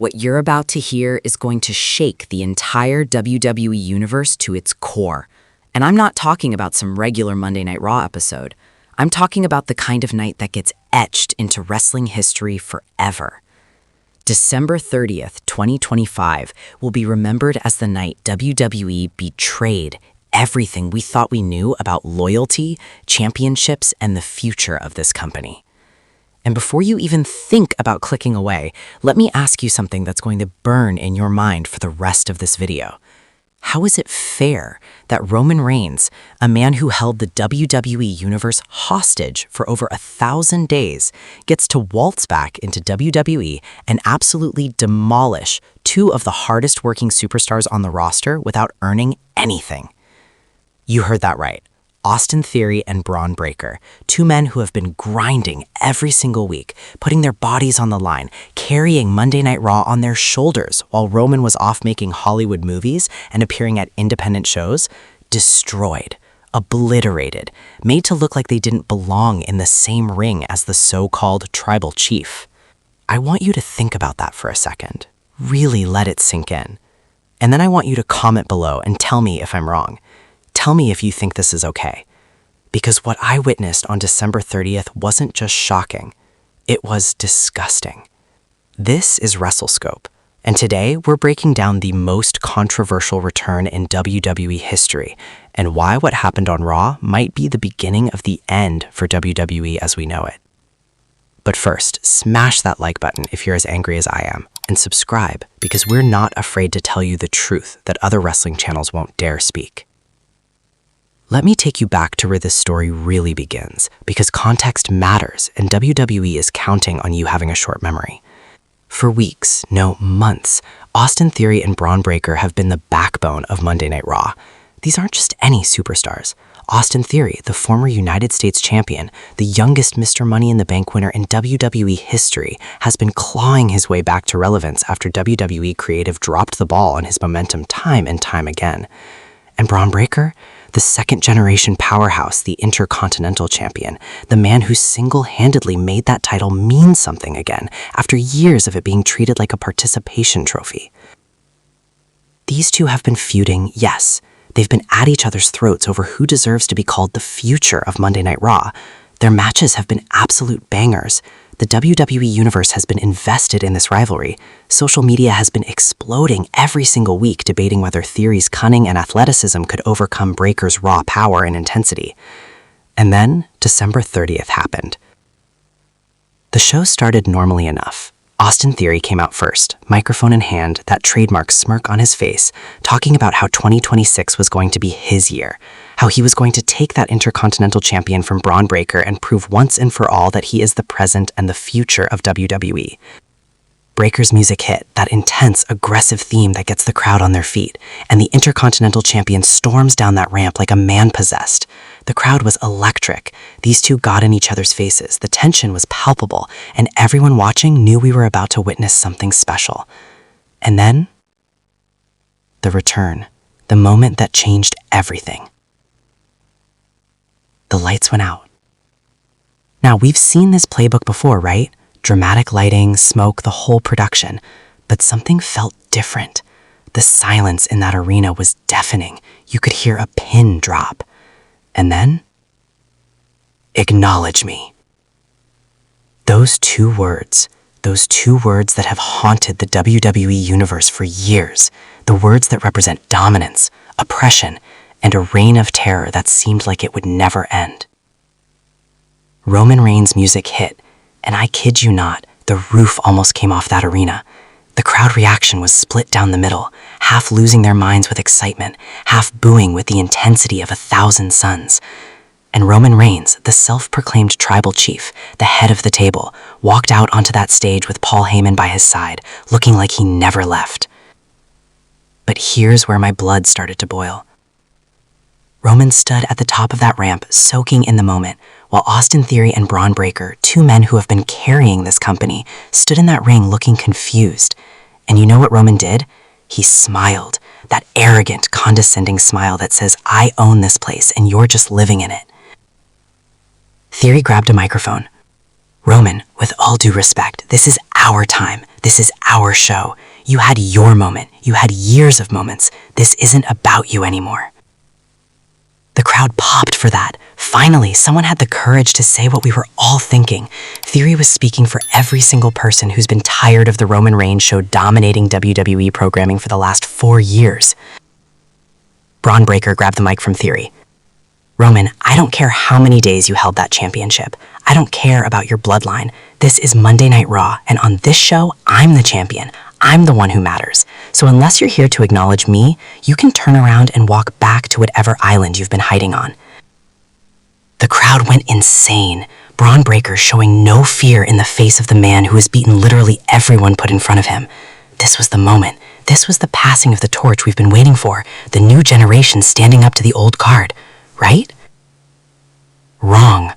What you're about to hear is going to shake the entire WWE Universe to its core. And I'm not talking about some regular Monday Night Raw episode. I'm talking about the kind of night that gets etched into wrestling history forever. December 30th, 2025 will be remembered as the night WWE betrayed everything we thought we knew about loyalty, championships, and the future of this company. And before you even think about clicking away, let me ask you something that's going to burn in your mind for the rest of this video. How is it fair that Roman Reigns, a man who held the WWE Universe hostage for over 1,000 days, gets to waltz back into WWE and absolutely demolish two of the hardest working superstars on the roster without earning anything? You heard that right. Austin Theory and Bron Breakker, two men who have been grinding every single week, putting their bodies on the line, carrying Monday Night Raw on their shoulders while Roman was off making Hollywood movies and appearing at independent shows, destroyed, obliterated, made to look like they didn't belong in the same ring as the so-called tribal chief. I want you to think about that for a second. Really let it sink in. And then I want you to comment below and tell me if I'm wrong. Tell me if you think this is okay. Because what I witnessed on December 30th wasn't just shocking, it was disgusting. This is WrestleScope, and today we're breaking down the most controversial return in WWE history and why what happened on Raw might be the beginning of the end for WWE as we know it. But first, smash that like button if you're as angry as I am, and subscribe because we're not afraid to tell you the truth that other wrestling channels won't dare speak. Let me take you back to where this story really begins, because context matters and WWE is counting on you having a short memory. For weeks, no, months, Austin Theory and Bron Breakker have been the backbone of Monday Night Raw. These aren't just any superstars. Austin Theory, the former United States champion, the youngest Mr. Money in the Bank winner in WWE history, has been clawing his way back to relevance after WWE creative dropped the ball on his momentum time and time again. And Bron Breakker, the second-generation powerhouse, the Intercontinental Champion, the man who single-handedly made that title mean something again after years of it being treated like a participation trophy. These two have been feuding, yes. They've been at each other's throats over who deserves to be called the future of Monday Night Raw. Their matches have been absolute bangers. The WWE Universe has been invested in this rivalry. Social media has been exploding every single week debating whether Theory's cunning and athleticism could overcome Breakker's raw power and intensity. And then, December 30th happened. The show started normally enough. Austin Theory came out first, microphone in hand, that trademark smirk on his face, talking about how 2026 was going to be his year, how he was going to take that Intercontinental Champion from Bron Breakker and prove once and for all that he is the present and the future of WWE. Breakker's music hit, that intense, aggressive theme that gets the crowd on their feet, and the Intercontinental Champion storms down that ramp like a man possessed. The crowd was electric. These two got in each other's faces, the tension was palpable, and everyone watching knew we were about to witness something special. And then, the return, the moment that changed everything. The lights went out. Now, we've seen this playbook before, right? Dramatic lighting, smoke, the whole production. But something felt different. The silence in that arena was deafening. You could hear a pin drop. And then, acknowledge me. Those two words that have haunted the WWE Universe for years, the words that represent dominance, oppression, and a reign of terror that seemed like it would never end. Roman Reigns' music hit, and I kid you not, the roof almost came off that arena. The crowd reaction was split down the middle, half losing their minds with excitement, half booing with the intensity of 1,000 suns. And Roman Reigns, the self-proclaimed tribal chief, the head of the table, walked out onto that stage with Paul Heyman by his side, looking like he never left. But here's where my blood started to boil. Roman stood at the top of that ramp, soaking in the moment, while Austin Theory and Bron Breakker, two men who have been carrying this company, stood in that ring looking confused. And you know what Roman did? He smiled, that arrogant, condescending smile that says, I own this place and you're just living in it. Theory grabbed a microphone. Roman, with all due respect, this is our time. This is our show. You had your moment. You had years of moments. This isn't about you anymore. The crowd popped for that. Finally, someone had the courage to say what we were all thinking. Theory was speaking for every single person who's been tired of the Roman Reigns show dominating WWE programming for the last 4 years. Bron Breakker grabbed the mic from Theory. Roman, I don't care how many days you held that championship. I don't care about your bloodline. This is Monday Night Raw, and on this show, I'm the champion. I'm the one who matters. So unless you're here to acknowledge me, you can turn around and walk back to whatever island you've been hiding on. The crowd went insane. Bron Breakker showing no fear in the face of the man who has beaten literally everyone put in front of him. This was the moment. This was the passing of the torch we've been waiting for. The new generation standing up to the old guard. Right? Wrong.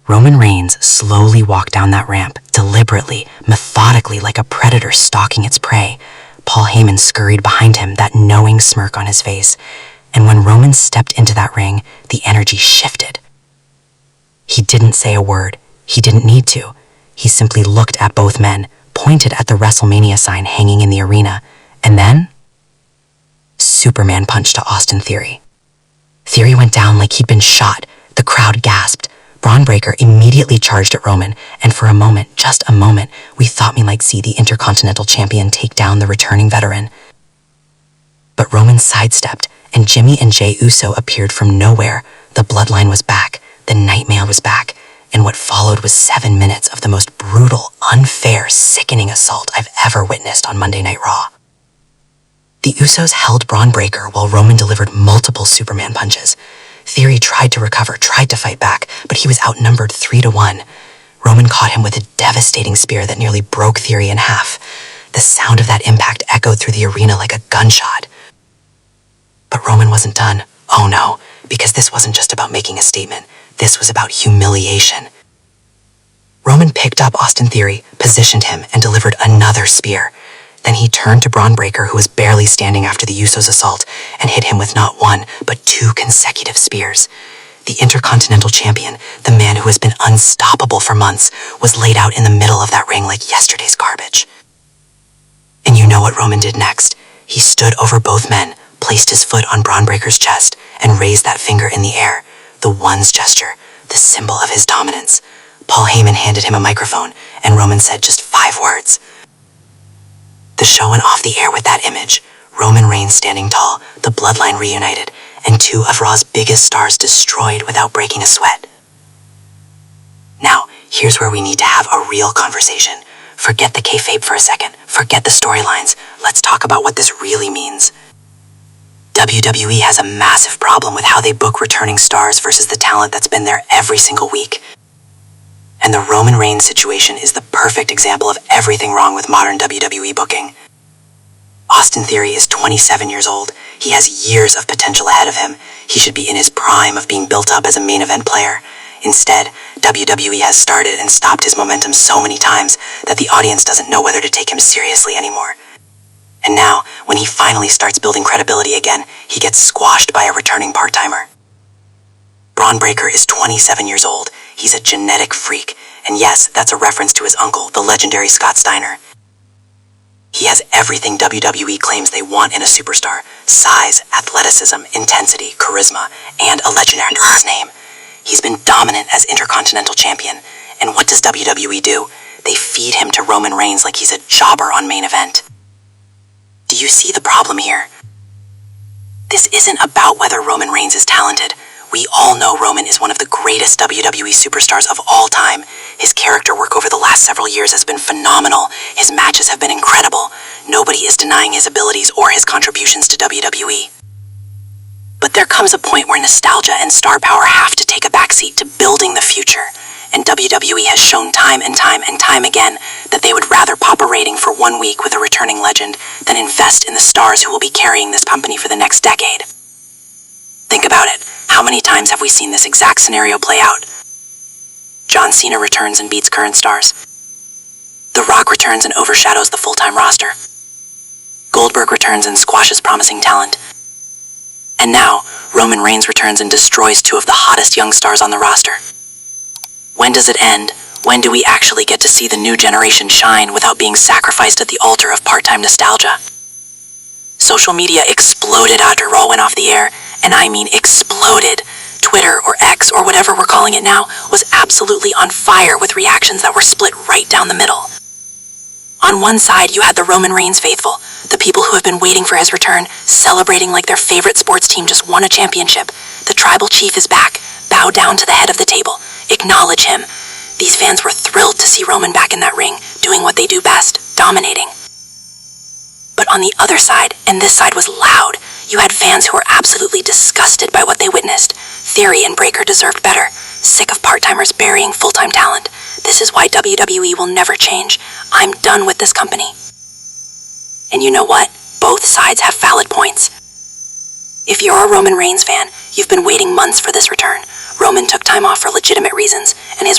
Roman Reigns slowly walked down that ramp, deliberately, methodically, like a predator stalking its prey. Paul Heyman scurried behind him, that knowing smirk on his face. And when Roman stepped into that ring, the energy shifted. He didn't say a word. He didn't need to. He simply looked at both men, pointed at the WrestleMania sign hanging in the arena, and then Superman punched to Austin Theory. Theory went down like he'd been shot. The crowd gasped. Bron Breakker immediately charged at Roman, and for a moment, just a moment, we thought we might see the Intercontinental Champion take down the returning veteran. But Roman sidestepped, and Jimmy and Jey Uso appeared from nowhere. The bloodline was back, the nightmare was back, and what followed was 7 minutes of the most brutal, unfair, sickening assault I've ever witnessed on Monday Night Raw. The Usos held Bron Breakker while Roman delivered multiple Superman punches. Theory tried to recover, tried to fight back, but he was outnumbered 3-1. Roman caught him with a devastating spear that nearly broke Theory in half. The sound of that impact echoed through the arena like a gunshot. But Roman wasn't done. Oh no, because this wasn't just about making a statement. This was about humiliation. Roman picked up Austin Theory, positioned him, and delivered another spear. Then he turned to Bron Breakker, who was barely standing after the Usos' assault, and hit him with not 1, but 2 consecutive spears. The Intercontinental Champion, the man who has been unstoppable for months, was laid out in the middle of that ring like yesterday's garbage. And you know what Roman did next? He stood over both men, placed his foot on Bron Breakker's chest, and raised that finger in the air, the one's gesture, the symbol of his dominance. Paul Heyman handed him a microphone, and Roman said just 5 words. The show went off the air with that image. Roman Reigns standing tall, the bloodline reunited, and 2 of Raw's biggest stars destroyed without breaking a sweat. Now, here's where we need to have a real conversation. Forget the kayfabe for a second. Forget the storylines. Let's talk about what this really means. WWE has a massive problem with how they book returning stars versus the talent that's been there every single week. And the Roman Reigns situation is the perfect example of everything wrong with modern WWE booking. Austin Theory is 27 years old. He has years of potential ahead of him. He should be in his prime of being built up as a main event player. Instead, WWE has started and stopped his momentum so many times that the audience doesn't know whether to take him seriously anymore. And now, when he finally starts building credibility again, he gets squashed by a returning part-timer. Bron Breakker is 27 years old. He's a genetic freak, and yes, that's a reference to his uncle, the legendary Scott Steiner. He has everything WWE claims they want in a superstar: size, athleticism, intensity, charisma, and a legendary last name. He's been dominant as Intercontinental Champion, and what does WWE do? They feed him to Roman Reigns like he's a jobber on Main Event. Do you see the problem here? This isn't about whether Roman Reigns is talented. We all know Roman is one of the greatest WWE superstars of all time. His character work over the last several years has been phenomenal. His matches have been incredible. Nobody is denying his abilities or his contributions to WWE. But there comes a point where nostalgia and star power have to take a backseat to building the future. And WWE has shown time and time again that they would rather pop a rating for 1 week with a returning legend than invest in the stars who will be carrying this company for the next decade. Think about it. How many times have we seen this exact scenario play out? John Cena returns and beats current stars. The Rock returns and overshadows the full-time roster. Goldberg returns and squashes promising talent. And now, Roman Reigns returns and destroys 2 of the hottest young stars on the roster. When does it end? When do we actually get to see the new generation shine without being sacrificed at the altar of part-time nostalgia? Social media exploded after Raw went off the air, and I mean exploded. Twitter, or X, or whatever we're calling it now, was absolutely on fire with reactions that were split right down the middle. On one side, you had the Roman Reigns faithful, the people who have been waiting for his return, celebrating like their favorite sports team just won a championship. The tribal chief is back. Bow down to the head of the table. Acknowledge him. These fans were thrilled to see Roman back in that ring, doing what they do best, dominating. But on the other side, and this side was loud, you had fans who were absolutely disgusted by what they witnessed. Theory and Breakker deserved better. Sick of part-timers burying full-time talent. This is why WWE will never change. I'm done with this company. And you know what? Both sides have valid points. If you're a Roman Reigns fan, you've been waiting months for this return. Roman took time off for legitimate reasons, and his